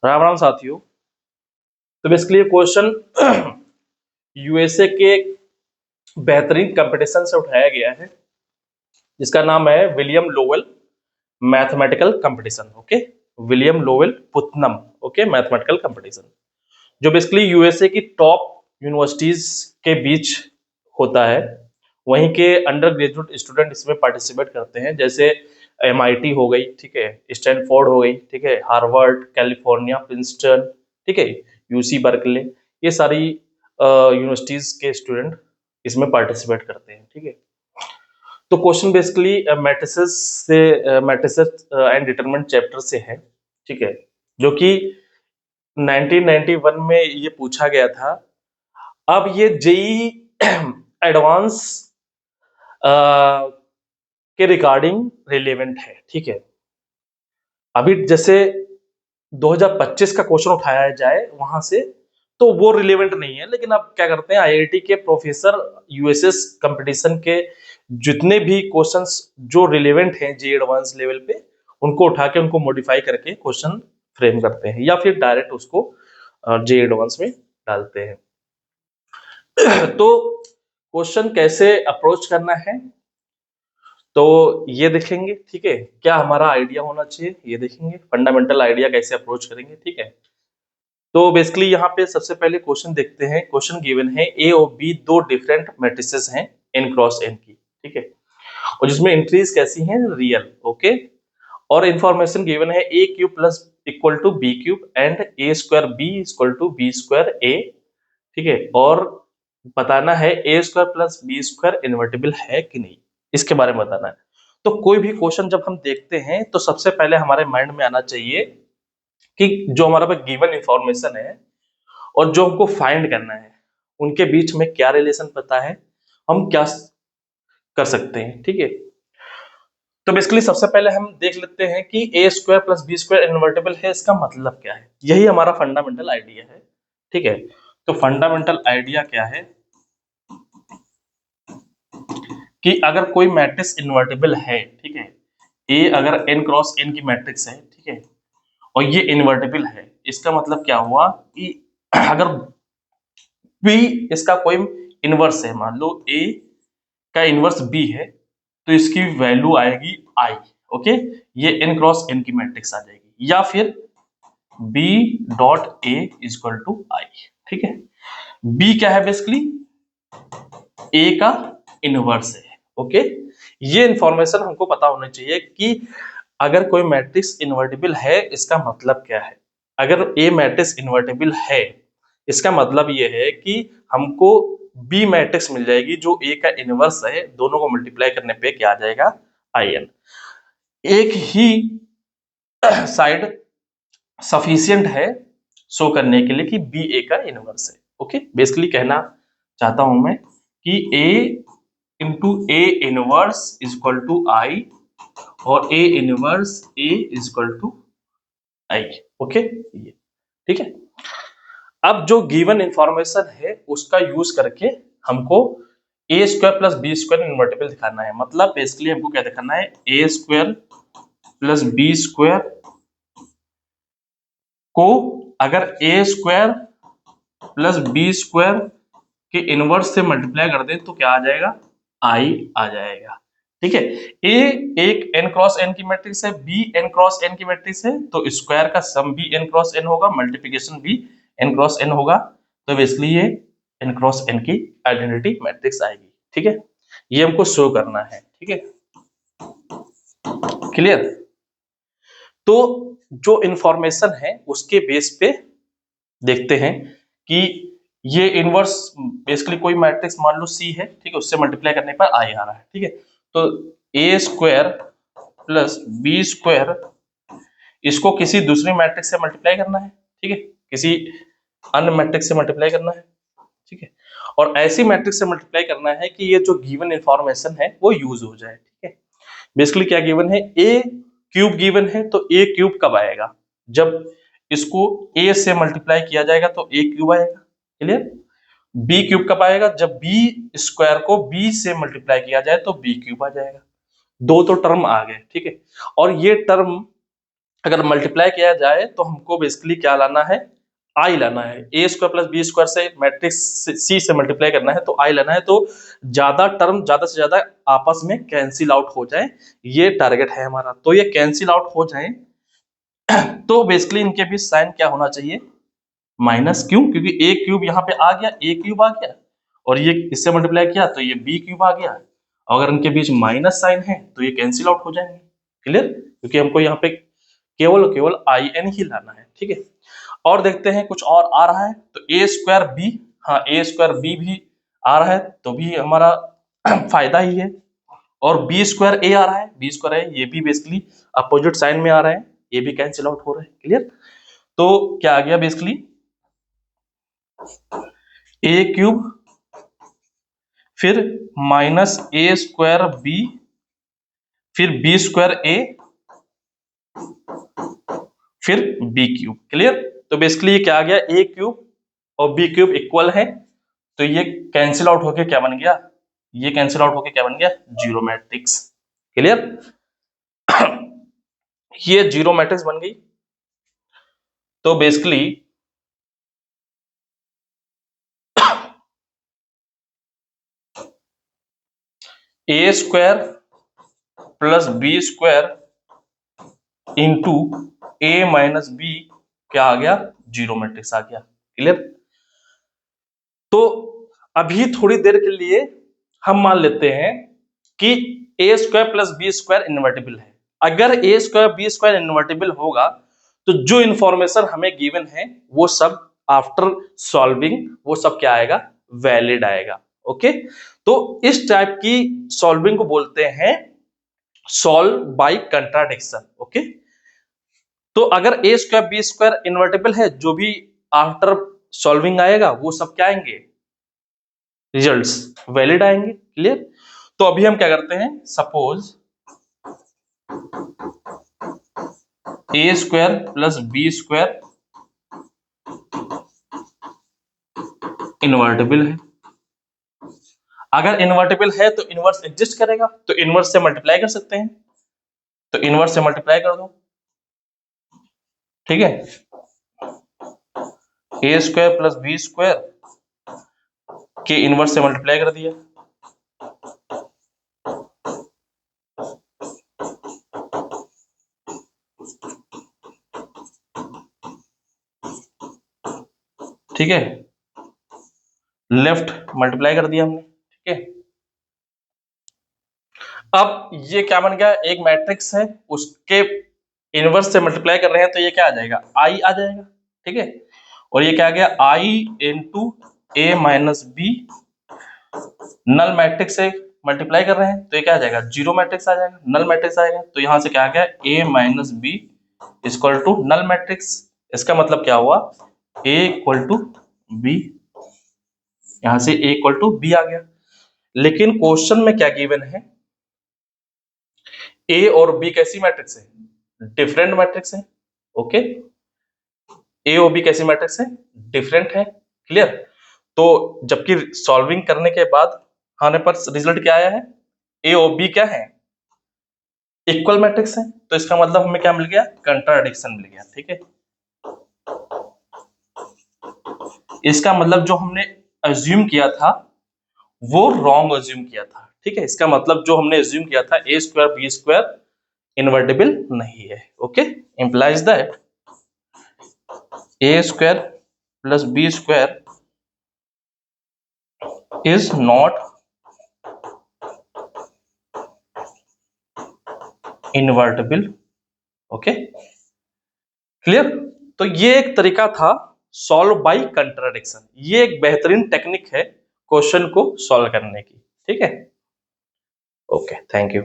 राम राम साथियों। तो basically question USA के बेहतरीन कंपटीशन से उठाया गया है, जिसका नाम है William Lowell mathematical competition. Okay, William Lowell Putnam. Okay, mathematical competition जो बेसिकली यूएसए की टॉप यूनिवर्सिटीज के बीच होता है। वहीं के अंडर ग्रेजुएट स्टूडेंट इसमें पार्टिसिपेट करते हैं, जैसे एमआईटी हो गई, ठीक है, स्टैनफोर्ड हो गई, ठीक है, हार्वर्ड, कैलिफोर्निया, प्रिंसटन, ठीक है, यूसी बर्कले, ये सारी यूनिवर्सिटीज के स्टूडेंट इसमें पार्टिसिपेट करते हैं। ठीक है, तो question basically matrices and determinant chapter से है, ठीक है, जो कि 1991 में ये पूछा गया था। अब ये जेई एडवांस के रिगार्डिंग रिलेवेंट है। ठीक है, अभी जैसे 2025 का क्वेश्चन उठाया जाए वहां से, तो वो रिलेवेंट नहीं है, लेकिन अब क्या करते हैं, आईआईटी के प्रोफेसर यूएसएस कंपटीशन के जितने भी क्वेश्चंस जो रिलेवेंट हैं जे एडवांस लेवल पे, उनको उठा के उनको मॉडिफाई करके क्वेश्चन फ्रेम करते हैं, या फिर डायरेक्ट उसको जे एडवांस में डालते हैं। तो क्वेश्चन कैसे अप्रोच करना है, तो ये देखेंगे। ठीक है, क्या हमारा आइडिया होना चाहिए, ये देखेंगे, फंडामेंटल आइडिया कैसे अप्रोच करेंगे। ठीक है, तो बेसिकली यहाँ पे सबसे पहले क्वेश्चन देखते हैं। क्वेश्चन गिवन है ए और बी दो डिफरेंट मैट्रिसेस हैं n क्रॉस n की, ठीक है, और जिसमें एंट्रीज कैसी हैं, रियल। ओके, और इंफॉर्मेशन गिवन है A cube plus equal to B cube and A square B equal to B square A, ठीक है, और बताना है A square plus B square invertible है कि नहीं, इसके बारे में बताना है। तो कोई भी क्वेश्चन जब हम देखते हैं तो सबसे पहले हमारे माइंड में आना चाहिए कि जो हमारा पे गिवन इंफॉर्मेशन है और जो हमको फाइंड करना है, उनके बीच में क्या रिलेशन पता है, हम क्या कर सकते हैं। ठीक है, तो बेसिकली सबसे पहले हम देख लेते हैं कि A square plus B square invertible है, इसका मतलब क्या है। यही हमारा फंडामेंटल आइडिया है। ठीक है, तो फंडामेंटल आइडिया क्या है कि अगर कोई मैट्रिक्स इन्वर्टिबल है, ठीक है, ए अगर n क्रॉस n की मैट्रिक्स है, ठीक है, और ये इन्वर्टिबल है, इसका मतलब क्या हुआ कि अगर b इसका कोई इनवर्स है, मान लो a का इनवर्स b है, तो इसकी वैल्यू आएगी i। ओके, ये n क्रॉस n की मैट्रिक्स आ जाएगी, या फिर b dot a equal to i। ठीक है, b क्या है, बेसिकली a का इनवर्स है। ओके, ये इंफॉर्मेशन हमको पता होना चाहिए कि अगर कोई मैट्रिक्स इन्वर्टिबल है, इसका मतलब क्या है। अगर ए मैट्रिक्स इन्वर्टिबल है, इसका मतलब ये है कि हमको बी मैट्रिक्स मिल जाएगी जो ए का इनवर्स है, दोनों को मल्टीप्लाई करने पे क्या आ जाएगा, आई एन। एक ही साइड सफिशियंट है शो करने के लिए कि बी ए का इनवर्स है। ओके, बेसिकली कहना चाहता हूं मैं कि A into A inverse equal to I, और A inverse A equal to I. Okay, ये ठीक है। अब जो गिवन इंफॉर्मेशन है उसका यूज करके हमको A square plus B square invertible दिखाना है। मतलब बेसिकली हमको क्या दिखाना है, A square plus B square को अगर A square plus B square के इनवर्स से मल्टीप्लाई कर दें तो क्या आ जाएगा, आई आ जाएगा। ठीक है, ए एक n क्रॉस n की मैट्रिक्स है, बी n क्रॉस n की मैट्रिक्स है, तो स्क्वायर का सम भी n क्रॉस n होगा, मल्टीप्लिकेशन भी n क्रॉस n होगा, तो बेसिकली ये n क्रॉस n की आइडेंटिटी मैट्रिक्स आएगी। ठीक है, ये हमको शो करना है। ठीक है, क्लियर। तो जो इंफॉर्मेशन है उसके बेस पे देखते हैं कि ये इनवर्स बेसिकली कोई मैट्रिक्स मान लो सी है, ठीक है, उससे मल्टीप्लाई करने पर आई आ रहा है। ठीक है, तो ए स्क्वायर प्लस बी स्क्वायर इसको किसी दूसरी मैट्रिक्स से मल्टीप्लाई करना है, ठीक है, किसी अन्य मैट्रिक्स से मल्टीप्लाई करना है। ठीक है, और ऐसी मैट्रिक्स से मल्टीप्लाई करना है कि ये जो गिवन इंफॉर्मेशन है वो यूज हो जाए। ठीक है, बेसिकली क्या गिवन है, ए क्यूब गिवन है, तो ए क्यूब कब आएगा, जब इसको ए से मल्टीप्लाई किया जाएगा तो ए क्यूब आएगा। क्लियर। बी क्यूब कब आएगा, जब बी स्क्वायर को बी से मल्टीप्लाई किया जाए तो बी क्यूब आ जाएगा। दो तो टर्म आ गए। ठीक है, और ये टर्म अगर मल्टीप्लाई किया जाए तो हमको बेसिकली क्या लाना है, आई लाना है। A square plus B square से मैट्रिक्स सी से मल्टीप्लाई करना है तो आई लाना है, तो ज्यादा टर्म ज्यादा से ज्यादा आपस में कैंसिल आउट हो जाए, ये टारगेट है हमारा। तो ये कैंसिल आउट हो जाए तो बेसिकली इनके बीच साइन क्या होना चाहिए, माइनस। क्यों? क्योंकि ए क्यूब यहाँ पे आ गया, ए क्यूब आ गया, और ये इससे मल्टीप्लाई किया तो ये बी क्यूब आ गया। अगर इनके बीच माइनस साइन है तो ये कैंसिल आउट हो जाएंगे। क्लियर? क्योंकि हमको यहाँ पे केवल आई एन ही लाना है। ठीक है, और देखते हैं कुछ और आ रहा है तो ए स्क्वायर बी, हाँ ए स्क्वायर बी भी आ रहा है तो भी हमारा फायदा ही है। और बी स्क्वायर ए आ रहा है, बी स्क्वायर ए, ये भी बेसिकली अपोजिट साइन में आ रहा है, ये भी कैंसिल आउट हो रहा है। क्लियर? तो क्या आ गया बेसिकली, ए क्यूब फिर माइनस ए स्क्वायर बी फिर बी स्क्वायर ए फिर बी क्यूब। क्लियर? तो बेसिकली ये क्या आ गया, ए क्यूब और बी क्यूब इक्वल है, तो ये कैंसिल आउट होके क्या बन गया, ये कैंसिल आउट होके क्या बन गया, जीरो मैट्रिक्स। क्लियर? ये जीरो मैट्रिक्स बन गई। तो basically A square plus B square into A minus B क्या आ गया, जीरो मैट्रिक्स आ गया। क्लियर? तो अभी थोड़ी देर के लिए हम मान लेते हैं कि A square plus B square invertible है। अगर A square B square invertible होगा तो जो इंफॉर्मेशन हमें गिवन है वो सब आफ्टर सॉल्विंग वो सब क्या आएगा, वैलिड आएगा। ओके, तो इस टाइप की सॉल्विंग को बोलते हैं सॉल्व बाय कंट्राडिक्शन। ओके, तो अगर A square B square invertible है, जो भी आफ्टर सॉल्विंग आएगा वो सब क्या आएंगे, रिजल्ट्स वैलिड आएंगे। क्लियर? तो अभी हम क्या करते हैं, suppose A square plus B square invertible है। अगर इन्वर्टिबल है तो इनवर्स एग्जिस्ट करेगा, तो इनवर्स से मल्टीप्लाई कर सकते हैं, तो इनवर्स से मल्टीप्लाई कर दो। ठीक है, A square plus B square के इनवर्स से मल्टीप्लाई कर दिया, ठीक है, लेफ्ट मल्टीप्लाई कर दिया हमने। ठीक है, अब ये क्या बन गया, एक मैट्रिक्स है उसके इनवर्स से मल्टीप्लाई कर रहे हैं तो ये क्या आ जाएगा, आई आ जाएगा। ठीक है, और ये क्या आ गया, आई into A minus B, null matrix से मल्टीप्लाई कर रहे हैं तो ये क्या आ जाएगा, जीरो मैट्रिक्स आ जाएगा, नल मैट्रिक्स आएगा। तो यहां से क्या आ गया, A minus B equal to null matrix. इसका मतलब क्या हुआ, ए इक्वल टू बी, यहां से ए इक्वल टू बी आ गया। लेकिन क्वेश्चन में क्या गिवन है, ए और बी कैसी मैट्रिक्स है, डिफरेंट मैट्रिक्स है। ओके, ए और बी कैसी मैट्रिक्स है, डिफरेंट है। क्लियर? तो जबकि सॉल्विंग करने के बाद आने पर रिजल्ट क्या आया है, ए और बी क्या है, इक्वल मैट्रिक्स है। तो इसका मतलब हमें क्या मिल गया, कंट्राडिक्शन मिल गया। ठीक है, इसका मतलब जो हमने अज्यूम किया था वो रॉन्ग अज्यूम किया था। ठीक है, इसका मतलब जो हमने अज्यूम किया था A square B square invertible नहीं है। Okay, implies that A square plus B square is not invertible. Okay, clear? तो ये एक तरीका था सॉल्व बाय कंट्राडिक्शन, ये एक बेहतरीन टेक्निक है क्वेश्चन को सॉल्व करने की। ठीक है, ओके, थैंक यू।